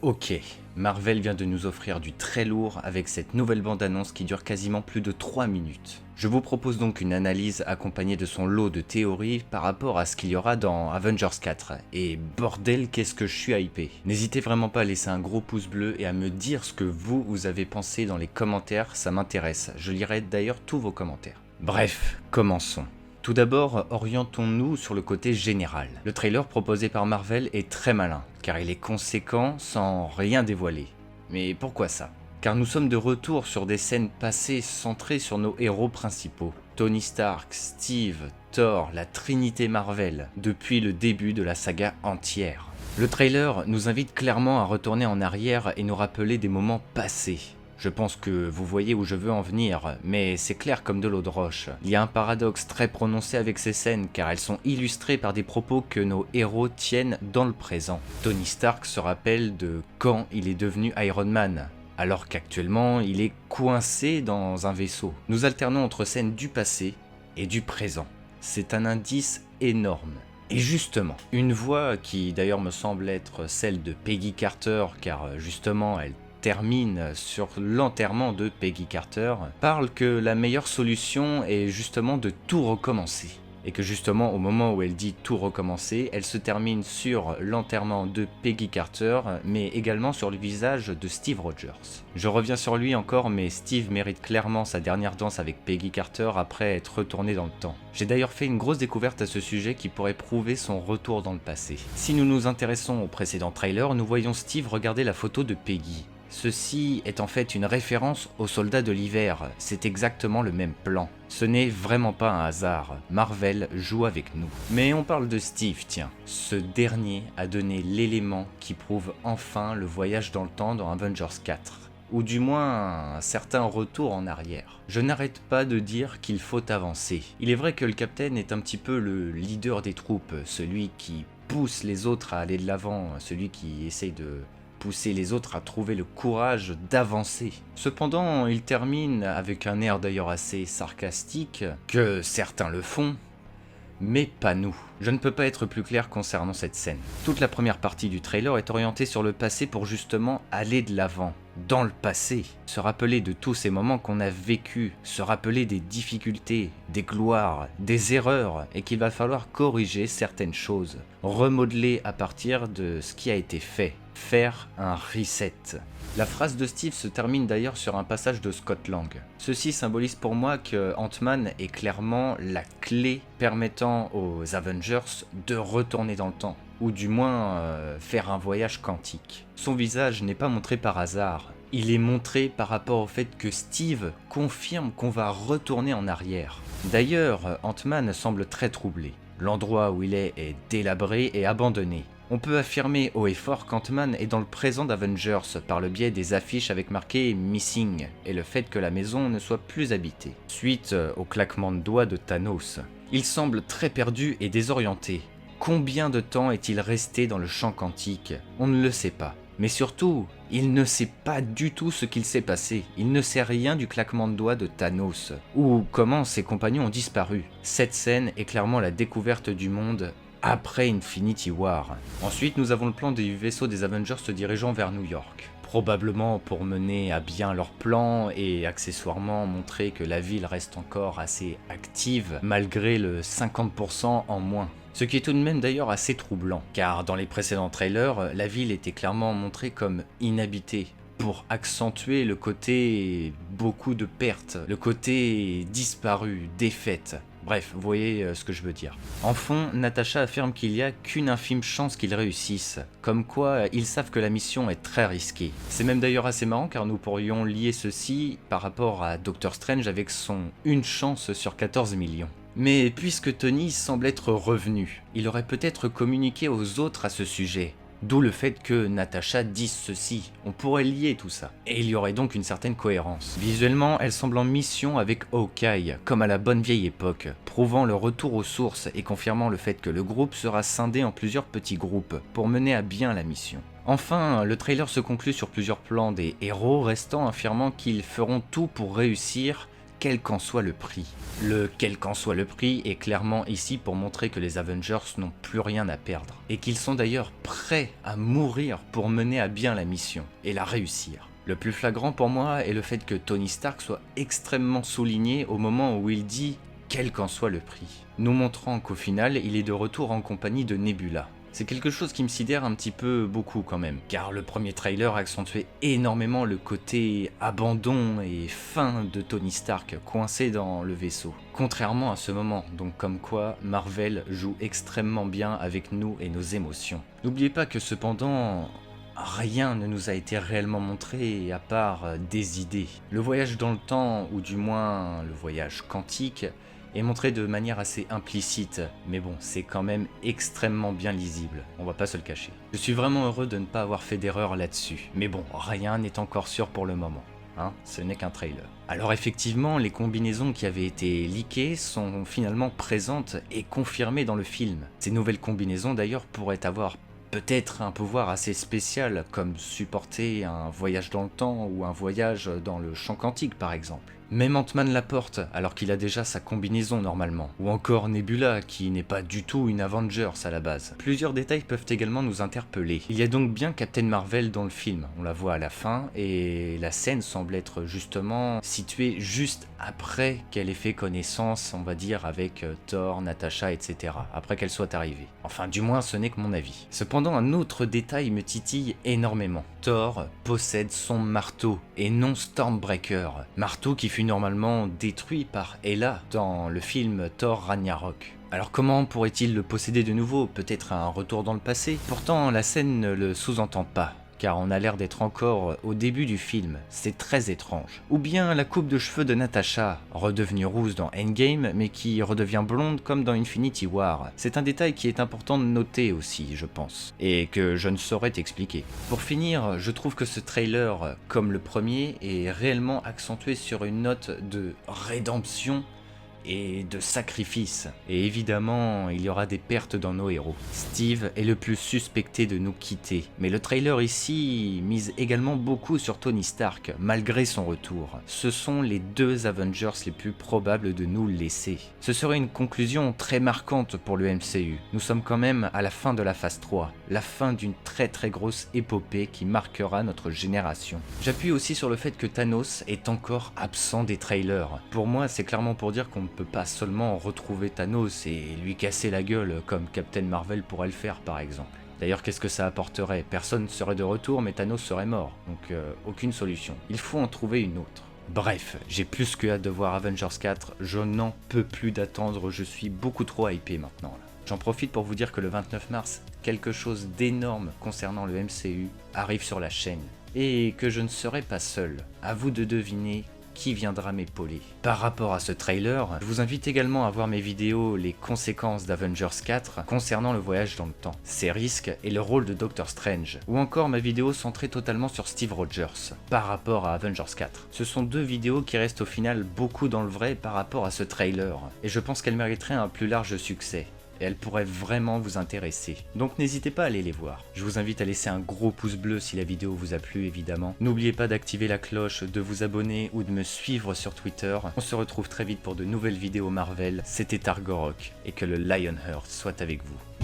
Ok, Marvel vient de nous offrir du très lourd avec cette nouvelle bande-annonce qui dure quasiment plus de 3 minutes. Je vous propose donc une analyse accompagnée de son lot de théories par rapport à ce qu'il y aura dans Avengers 4. Et bordel, qu'est-ce que je suis hypé. N'hésitez vraiment pas à laisser un gros pouce bleu et à me dire ce que vous avez pensé dans les commentaires, ça m'intéresse. Je lirai d'ailleurs tous vos commentaires. Bref, commençons. Tout d'abord, orientons-nous sur le côté général. Le trailer proposé par Marvel est très malin, car il est conséquent sans rien dévoiler. Mais pourquoi ça? Car nous sommes de retour sur des scènes passées centrées sur nos héros principaux. Tony Stark, Steve, Thor, la Trinité Marvel, depuis le début de la saga entière. Le trailer nous invite clairement à retourner en arrière et nous rappeler des moments passés. Je pense que vous voyez où je veux en venir, mais c'est clair comme de l'eau de roche. Il y a un paradoxe très prononcé avec ces scènes car elles sont illustrées par des propos que nos héros tiennent dans le présent. Tony Stark se rappelle de quand il est devenu Iron Man, alors qu'actuellement il est coincé dans un vaisseau. Nous alternons entre scènes du passé et du présent. C'est un indice énorme. Et justement, une voix qui d'ailleurs me semble être celle de Peggy Carter car justement elle termine sur l'enterrement de Peggy Carter, parle que la meilleure solution est justement de tout recommencer. Et que justement au moment où elle dit tout recommencer, elle se termine sur l'enterrement de Peggy Carter, mais également sur le visage de Steve Rogers. Je reviens sur lui encore, mais Steve mérite clairement sa dernière danse avec Peggy Carter après être retourné dans le temps. J'ai d'ailleurs fait une grosse découverte à ce sujet qui pourrait prouver son retour dans le passé. Si nous nous intéressons au précédent trailer, nous voyons Steve regarder la photo de Peggy. Ceci est en fait une référence aux soldats de l'hiver, c'est exactement le même plan. Ce n'est vraiment pas un hasard, Marvel joue avec nous. Mais on parle de Steve, tiens. Ce dernier a donné l'élément qui prouve enfin le voyage dans le temps dans Avengers 4. Ou du moins un certain retour en arrière. Je n'arrête pas de dire qu'il faut avancer. Il est vrai que le Capitaine est un petit peu le leader des troupes, celui qui pousse les autres à aller de l'avant, celui qui essaye de pousser les autres à trouver le courage d'avancer. Cependant, il termine avec un air d'ailleurs assez sarcastique, que certains le font, mais pas nous. Je ne peux pas être plus clair concernant cette scène. Toute la première partie du trailer est orientée sur le passé pour justement aller de l'avant, dans le passé. Se rappeler de tous ces moments qu'on a vécus, se rappeler des difficultés, des gloires, des erreurs, et qu'il va falloir corriger certaines choses, remodeler à partir de ce qui a été fait, faire un reset. La phrase de Steve se termine d'ailleurs sur un passage de Scott Lang. Ceci symbolise pour moi que Ant-Man est clairement la clé permettant aux Avengers de retourner dans le temps, ou du moins faire un voyage quantique. Son visage n'est pas montré par hasard, il est montré par rapport au fait que Steve confirme qu'on va retourner en arrière. D'ailleurs, Ant-Man semble très troublé. L'endroit où il est délabré et abandonné. On peut affirmer haut et fort qu'Ant-Man est dans le présent d'Avengers par le biais des affiches avec marqué « Missing » et le fait que la maison ne soit plus habitée. Suite au claquement de doigts de Thanos. Il semble très perdu et désorienté. Combien de temps est-il resté dans le champ quantique? On ne le sait pas. Mais surtout, il ne sait pas du tout ce qu'il s'est passé. Il ne sait rien du claquement de doigts de Thanos, ou comment ses compagnons ont disparu. Cette scène est clairement la découverte du monde après Infinity War. Ensuite, nous avons le plan du vaisseau des Avengers se dirigeant vers New York. Probablement pour mener à bien leur plan et accessoirement montrer que la ville reste encore assez active malgré le 50% en moins. Ce qui est tout de même d'ailleurs assez troublant, car dans les précédents trailers, la ville était clairement montrée comme inhabitée, pour accentuer le côté beaucoup de pertes, le côté disparu, défaite. Bref, vous voyez ce que je veux dire. En fond, Natasha affirme qu'il n'y a qu'une infime chance qu'ils réussissent, comme quoi ils savent que la mission est très risquée. C'est même d'ailleurs assez marrant car nous pourrions lier ceci par rapport à Doctor Strange avec son une chance sur 14 millions. Mais puisque Tony semble être revenu, il aurait peut-être communiqué aux autres à ce sujet. D'où le fait que Natasha dise ceci, on pourrait lier tout ça. Et il y aurait donc une certaine cohérence. Visuellement, elle semble en mission avec Hawkeye, comme à la bonne vieille époque, prouvant le retour aux sources et confirmant le fait que le groupe sera scindé en plusieurs petits groupes pour mener à bien la mission. Enfin, le trailer se conclut sur plusieurs plans des héros restants affirmant qu'ils feront tout pour réussir quel qu'en soit le prix. Le quel qu'en soit le prix est clairement ici pour montrer que les Avengers n'ont plus rien à perdre, et qu'ils sont d'ailleurs prêts à mourir pour mener à bien la mission, et la réussir. Le plus flagrant pour moi est le fait que Tony Stark soit extrêmement souligné au moment où il dit « quel qu'en soit le prix », nous montrant qu'au final il est de retour en compagnie de Nebula. C'est quelque chose qui me sidère un petit peu beaucoup quand même, car le premier trailer accentuait énormément le côté abandon et fin de Tony Stark coincé dans le vaisseau. Contrairement à ce moment, donc comme quoi Marvel joue extrêmement bien avec nous et nos émotions. N'oubliez pas que cependant, rien ne nous a été réellement montré à part des idées. Le voyage dans le temps, ou du moins le voyage quantique, est montré de manière assez implicite, mais bon, c'est quand même extrêmement bien lisible, on va pas se le cacher. Je suis vraiment heureux de ne pas avoir fait d'erreur là-dessus, mais bon, rien n'est encore sûr pour le moment. Ce n'est qu'un trailer. Alors effectivement, les combinaisons qui avaient été leakées sont finalement présentes et confirmées dans le film. Ces nouvelles combinaisons d'ailleurs pourraient avoir peut-être un pouvoir assez spécial, comme supporter un voyage dans le temps ou un voyage dans le champ quantique par exemple. Même Ant-Man la porte, alors qu'il a déjà sa combinaison normalement. Ou encore Nebula, qui n'est pas du tout une Avengers à la base. Plusieurs détails peuvent également nous interpeller. Il y a donc bien Captain Marvel dans le film, on la voit à la fin, et la scène semble être justement située juste après qu'elle ait fait connaissance, on va dire, avec Thor, Natasha, etc. Après qu'elle soit arrivée. Enfin, du moins, ce n'est que mon avis. Cependant, un autre détail me titille énormément. Thor possède son marteau, et non Stormbreaker. Marteau qui fut normalement détruit par Hela dans le film Thor Ragnarok. Alors comment pourrait-il le posséder de nouveau? Peut-être un retour dans le passé? Pourtant la scène ne le sous-entend pas, car on a l'air d'être encore au début du film, c'est très étrange. Ou bien la coupe de cheveux de Natasha, redevenue rousse dans Endgame, mais qui redevient blonde comme dans Infinity War. C'est un détail qui est important de noter aussi, je pense, et que je ne saurais t'expliquer. Pour finir, je trouve que ce trailer, comme le premier, est réellement accentué sur une note de rédemption et de sacrifice. Et évidemment, il y aura des pertes dans nos héros. Steve est le plus suspecté de nous quitter, mais le trailer ici mise également beaucoup sur Tony Stark, malgré son retour. Ce sont les deux Avengers les plus probables de nous laisser. Ce serait une conclusion très marquante pour le MCU. Nous sommes quand même à la fin de la phase 3, la fin d'une très grosse épopée qui marquera notre génération. J'appuie aussi sur le fait que Thanos est encore absent des trailers. Pour moi, c'est clairement pour dire qu'on ne peut pas seulement retrouver Thanos et lui casser la gueule comme Captain Marvel pourrait le faire par exemple. D'ailleurs, qu'est-ce que ça apporterait? Personne ne serait de retour, mais Thanos serait mort, donc aucune solution. Il faut en trouver une autre. Bref, j'ai plus que hâte de voir Avengers 4, je n'en peux plus d'attendre, je suis beaucoup trop hypé maintenant là. J'en profite pour vous dire que le 29 mars, quelque chose d'énorme concernant le MCU arrive sur la chaîne. Et que je ne serai pas seul. À vous de deviner qui viendra m'épauler. Par rapport à ce trailer, je vous invite également à voir mes vidéos Les conséquences d'Avengers 4 concernant le voyage dans le temps, ses risques et le rôle de Doctor Strange, ou encore ma vidéo centrée totalement sur Steve Rogers par rapport à Avengers 4. Ce sont deux vidéos qui restent au final beaucoup dans le vrai par rapport à ce trailer, et je pense qu'elles mériteraient un plus large succès. Et elles pourraient vraiment vous intéresser. Donc n'hésitez pas à aller les voir. Je vous invite à laisser un gros pouce bleu si la vidéo vous a plu évidemment. N'oubliez pas d'activer la cloche, de vous abonner ou de me suivre sur Twitter. On se retrouve très vite pour de nouvelles vidéos Marvel. C'était Argorok et que le Lionheart soit avec vous.